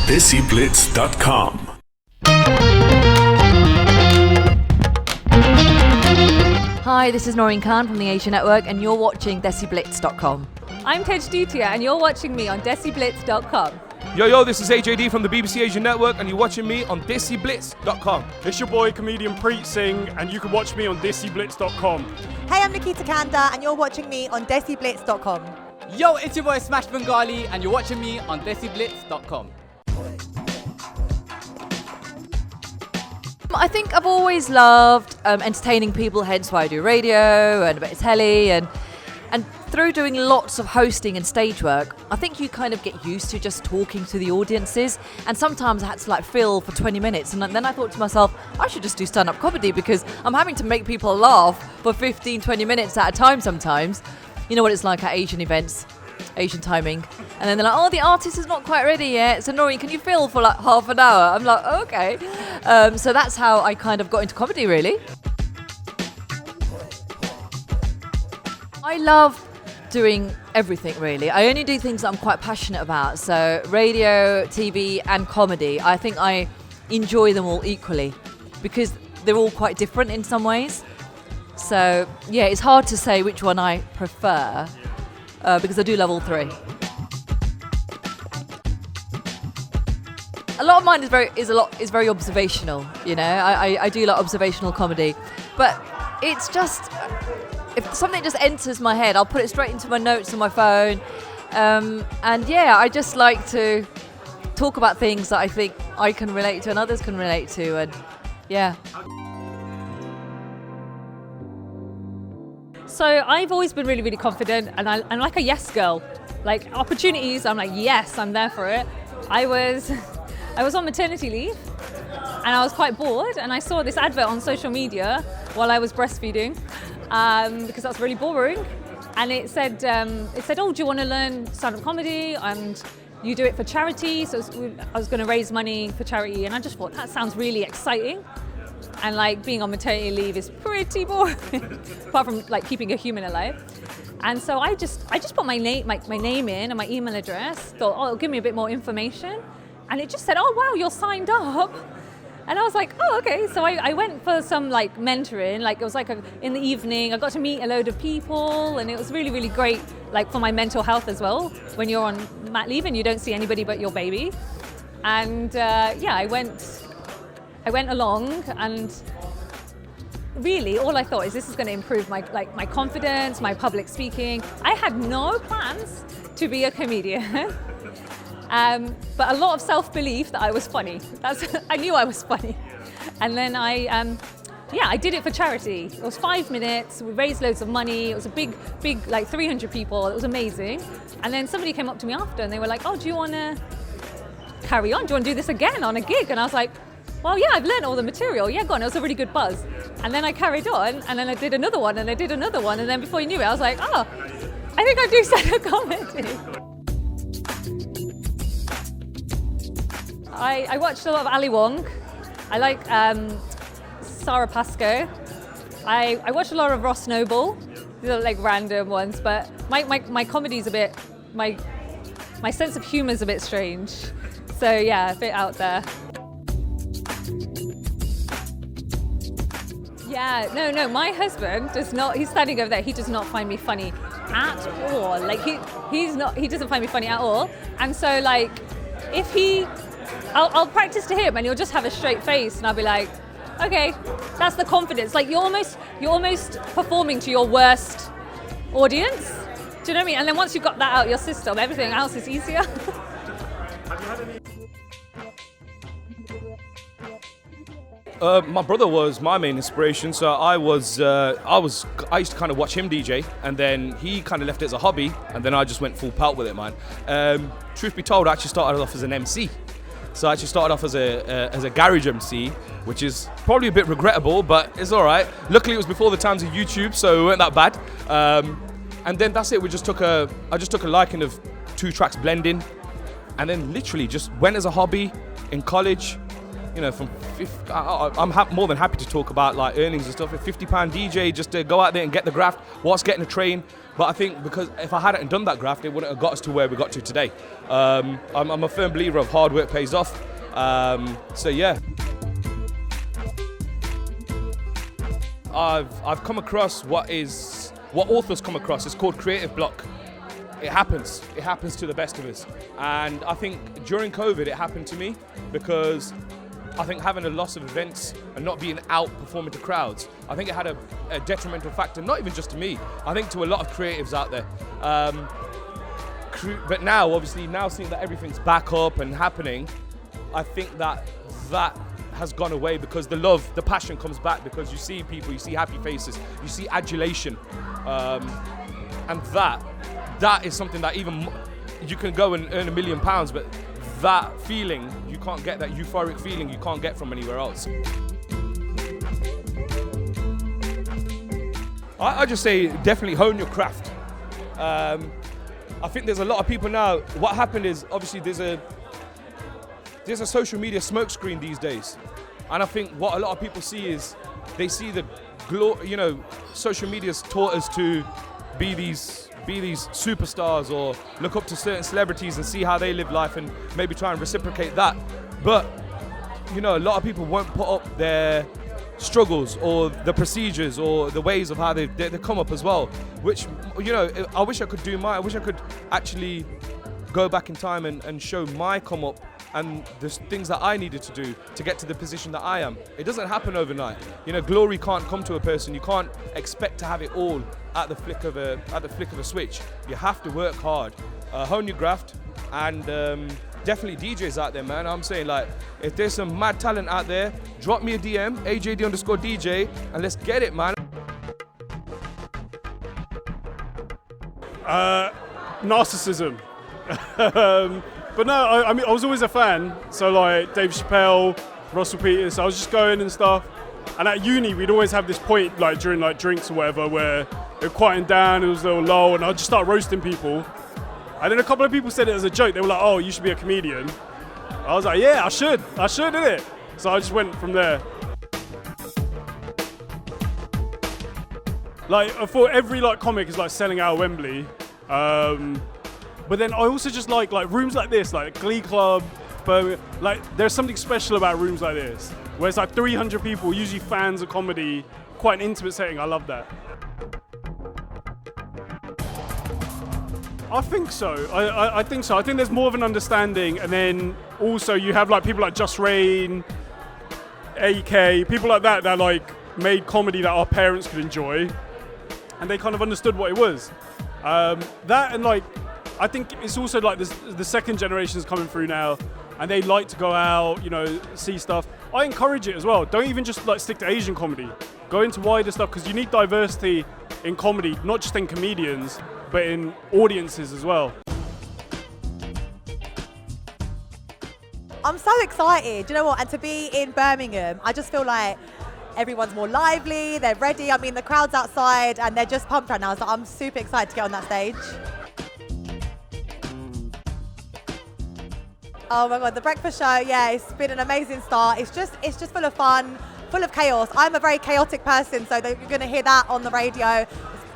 DESIblitz.com. Hi, this is Noreen Khan from the Asia Network, and you're watching DESIblitz.com. I'm Tej Dutia, and you're watching me on DESIblitz.com. Yo, this is AJD from the BBC Asia Network, and you're watching me on DESIblitz.com. It's your boy, comedian Preet Singh, and you can watch me on DESIblitz.com. Hey, I'm Nikita Kanda, and you're watching me on DESIblitz.com. Yo, it's your boy Smash Bengali, and you're watching me on DESIblitz.com. I think I've always loved entertaining people, hence why I do radio and a bit of telly, and through doing lots of hosting and stage work, I think you kind of get used to just talking to the audiences, and sometimes I had to fill for 20 minutes, and then I thought to myself, I should just do stand-up comedy because I'm having to make people laugh for 15, 20 minutes at a time sometimes. You know what it's like at Asian events, Asian timing, and then they're like, oh, the artist is not quite ready yet, so Noreen, can you fill for half an hour? I'm like, okay. So that's how I kind of got into comedy, really. I love doing everything, really. I only do things that I'm quite passionate about, so radio, TV and comedy. I think I enjoy them all equally because they're all quite different in some ways. So yeah, it's hard to say which one I prefer because I do love all three. A lot of mine is very observational, you know. I do like observational comedy, but it's just if something just enters my head, I'll put it straight into my notes on my phone, and yeah, I just like to talk about things that I think I can relate to and others can relate to, and yeah. So I've always been really, really confident, and I'm like a yes girl. Like opportunities, I'm like, yes, I'm there for it. I was on maternity leave, and I was quite bored, and I saw this advert on social media while I was breastfeeding, because that's really boring. And it said, oh, do you want to learn stand-up comedy? And you do it for charity. So I was going to raise money for charity, and I just thought that sounds really exciting. And being on maternity leave is pretty boring, apart from keeping a human alive. And so I just put my name in and my email address. Thought, oh, it'll give me a bit more information. And it just said, oh wow, you're signed up. And I was like, oh, okay. So I went for some mentoring. It was in the evening. I got to meet a load of people, and it was really, really great. For my mental health as well. When you're on mat leave and you don't see anybody but your baby. And yeah, I went along, and really all I thought is this is going to improve my confidence, my public speaking. I had no plans to be a comedian. But a lot of self-belief that I was funny. I knew I was funny. And then I did it for charity. It was 5 minutes, we raised loads of money, it was a big 300 people, it was amazing. And then somebody came up to me after and they were like, oh, do you want to carry on? Do you want to do this again on a gig? And I was like, well, yeah, I've learned all the material. Yeah, go on, it was a really good buzz. And then I carried on, and then I did another one, and I did another one, and then before you knew it, I was like, oh, I think I do stand-up comedy. I watched a lot of Ali Wong. I like Sarah Pascoe. I watched a lot of Ross Noble. These are random ones, but my comedy's a bit, my sense of humor's a bit strange. So yeah, a bit out there. Yeah, no, my husband does not, he's standing over there, he does not find me funny at all. He doesn't find me funny at all. And so if I'll practice to him and he'll just have a straight face and I'll be like, okay, that's the confidence. You're almost performing to your worst audience. Do you know what I mean? And then once you've got that out of your system, everything else is easier. Have you had any? My brother was my main inspiration, so I used to kind of watch him DJ, and then he kind of left it as a hobby, and then I just went full pelt with it, man. Truth be told, I actually started off as an MC. So I actually started off as a garage MC, which is probably a bit regrettable, but it's all right. Luckily, it was before the times of YouTube, so it weren't that bad. And then that's it. I just took a liking of 2 tracks blending, and then literally just went as a hobby in college. from more than happy to talk about like earnings and stuff. A £50 DJ just to go out there and get the graft whilst getting a train. But I think because if I hadn't done that graft, it wouldn't have got us to where we got to today. I'm a firm believer of hard work pays off. So yeah. I've come across what authors come across. It's called creative block. It happens to the best of us. And I think during COVID it happened to me because I think having a loss of events and not being out performing to crowds, I think it had a detrimental factor, not even just to me, I think to a lot of creatives out there. But now, obviously, seeing that everything's back up and happening, I think that has gone away because the passion comes back because you see people, you see happy faces, you see adulation. And that is something that even you can go and earn £1 million, but that feeling, you can't get that euphoric feeling you can't get from anywhere else. I just say definitely hone your craft. I think there's a lot of people now, what happened is obviously there's a social media smokescreen these days. And I think what a lot of people see is they see the social media's taught us to be these superstars or look up to certain celebrities and see how they live life and maybe try and reciprocate that. But a lot of people won't put up their struggles or the procedures or the ways of how they come up as well, which I wish I could do I wish I could actually go back in time and show my come up and the things that I needed to do to get to the position that I am. It doesn't happen overnight. Glory can't come to a person. You can't expect to have it all at the flick of a switch. You have to work hard, hone your graft, and definitely DJs out there, man. I'm saying, like, if there's some mad talent out there, drop me a DM, AJD_DJ, and let's get it, man. Narcissism. But no, I mean, I was always a fan. So like Dave Chappelle, Russell Peters, I was just going and stuff. And at uni, we'd always have this point, like during like drinks or whatever, where it was quieting down, it was a little low, and I'd just start roasting people. And then a couple of people said it as a joke. They were like, "Oh, you should be a comedian." I was like, "Yeah, I should, innit?" So I just went from there. Like, I thought every like comic is like selling out Wembley. But then I also just like rooms like this, like Glee Club, but like there's something special about rooms like this, where it's like 300 people, usually fans of comedy, quite an intimate setting. I love that. I think so. I think so. I think there's more of an understanding, and then also you have like people like Just Rain, AK, people like that like made comedy that our parents could enjoy, and they kind of understood what it was. That and like. I think it's also like the second generation is coming through now, and they like to go out, see stuff. I encourage it as well. Don't even just like stick to Asian comedy. Go into wider stuff because you need diversity in comedy, not just in comedians, but in audiences as well. I'm so excited, you know what? And to be in Birmingham, I just feel like everyone's more lively, they're ready. I mean, the crowd's outside and they're just pumped right now. So I'm super excited to get on that stage. Oh my God, the breakfast show, yeah, it's been an amazing start. It's just full of fun, full of chaos. I'm a very chaotic person, so you're gonna hear that on the radio. It's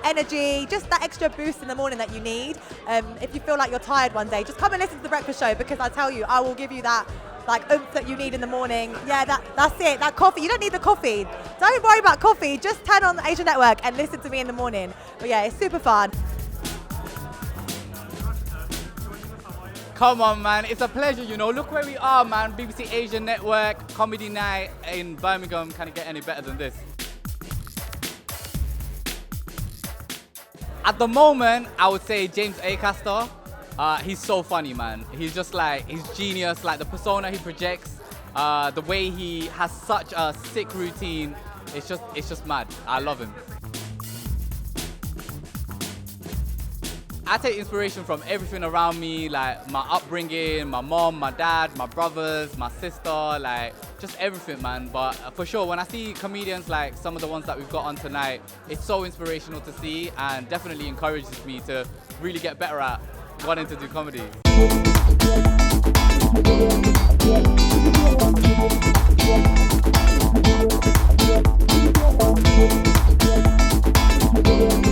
energy, just that extra boost in the morning that you need. If you feel like you're tired one day, just come and listen to the breakfast show because I tell you, I will give you that like oomph that you need in the morning. Yeah, that's it, that coffee. You don't need the coffee. Don't worry about coffee, just turn on the Asian Network and listen to me in the morning. But yeah, it's super fun. Come on, man. It's a pleasure, Look where we are, man. BBC Asian Network, Comedy Night in Birmingham. Can it get any better than this? At the moment, I would say James Acaster. He's so funny, man. He's just like, he's genius. Like the persona he projects, the way he has such a sick routine. It's just mad. I love him. I take inspiration from everything around me, like my upbringing, my mom, my dad, my brothers, my sister, like just everything, man. But for sure, when I see comedians like some of the ones that we've got on tonight, it's so inspirational to see and definitely encourages me to really get better at wanting to do comedy. Thank you.